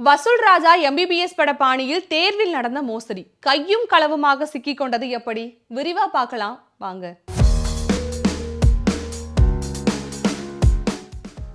வசூல் ராஜா எம்பிபிஎஸ் பட பாணியில் தேர்வில் நடந்த மோசடி கையும் களவுமாக சிக்கிக் கொண்டது எப்படி விரிவா பார்க்கலாம் வாங்க.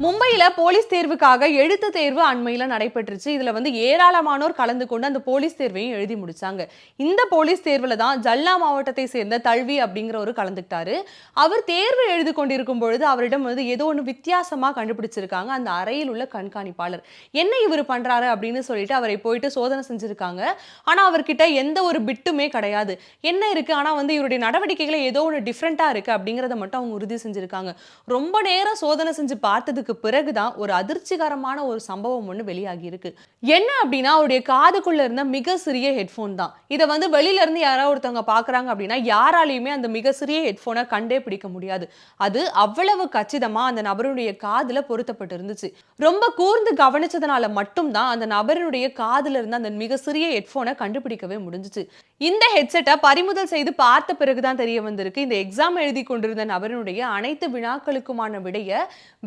மும்பையில போலீஸ் தேர்வுக்காக எழுத்து தேர்வு அண்மையில நடைபெற்றுச்சு. இதுல ஏராளமானோர் கலந்து கொண்டு அந்த போலீஸ் தேர்வையும் எழுதி முடிச்சாங்க. இந்த போலீஸ் தேர்வுல தான் ஜல்லா மாவட்டத்தை சேர்ந்த தல்வி அப்படிங்கிற ஒரு கலந்துக்கிட்டாரு. அவர் தேர்வு எழுதி கொண்டிருக்கும் பொழுது அவரிடம் ஏதோ ஒன்று வித்தியாசமா கண்டுபிடிச்சிருக்காங்க அந்த அறையில் உள்ள கண்காணிப்பாளர். என்ன இவர் பண்றாரு அப்படின்னு சொல்லிட்டு அவரை போயிட்டு சோதனை செஞ்சிருக்காங்க. ஆனா அவர்கிட்ட எந்த ஒரு பிட்டுமே கிடையாது. என்ன இருக்கு, ஆனா இவருடைய நடவடிக்கைகளை ஏதோ ஒன்று டிஃப்ரெண்டா இருக்கு அப்படிங்கறத மட்டும் அவங்க உறுதி செஞ்சிருக்காங்க. ரொம்ப நேரம் சோதனை செஞ்சு பார்த்ததுக்கு பிறகுதான் ஒரு அதிர்ச்சிகரமான ஒரு சம்பவம் ஒன்று வெளியாகி இருக்கு. என்ன அப்படின்னா, அவருடைய காதுக்குள்ள இருந்த மிக சிறிய ஹெட்போன் தான். இதை வெளியில இருந்து யாராவது ஒருத்தவங்க பாக்குறாங்க அப்படின்னா யாராலையுமே அந்த மிக சிறிய ஹெட்போனை கண்டே பிடிக்க முடியாது. அது அவ்வளவு கச்சிதமா அந்த நபருடைய காதுல பொருத்தப்பட்டு இருந்துச்சு. ரொம்ப கூர்ந்து கவனிச்சதுனால மட்டும்தான் அந்த நபருடைய காதுல இருந்த அந்த மிக சிறிய ஹெட்போனை கண்டுபிடிக்கவே முடிஞ்சிச்சு. இந்த ஹெட்செட்டை பறிமுதல் செய்து பார்த்த பிறகுதான் தெரிய வந்திருக்கு, இந்த எக்ஸாம் எழுதி கொண்டிருந்த நபருடைய அனைத்து வினாக்களுக்குமான விடைய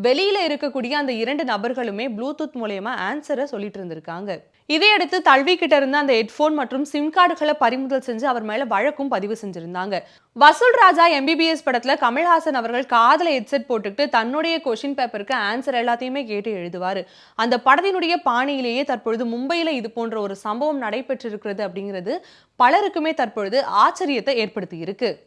வெளியில இருக்கக்கூடிய அந்த இரண்டு நபர்களுமே ப்ளூடூத் மூலமா ஆன்சரை சொல்லிட்டு இருந்திருக்காங்க. இதையடுத்து தல்வி கிட்ட இருந்த அந்த ஹெட்போன் மற்றும் சிம் கார்டுகளை பறிமுதல் செஞ்சு அவர் மேல வழக்கும் பதிவு செஞ்சிருந்தாங்க. வசூல் ராஜா எம்பிபிஎஸ் படத்துல கமல்ஹாசன் அவர்கள் காதல ஹெட்செட் போட்டுக்கிட்டு தன்னுடைய கொஸ்டின் பேப்பருக்கு ஆன்சர் எல்லாத்தையுமே கேட்டு எழுதுவாரு. அந்த படத்தினுடைய பாணியிலேயே தற்பொழுது மும்பையில இது போன்ற ஒரு சம்பவம் நடைபெற்றிருக்கிறது அப்படிங்கிறது பலருக்குமே தற்பொழுது ஆச்சரியத்தை ஏற்படுத்தி இருக்கு.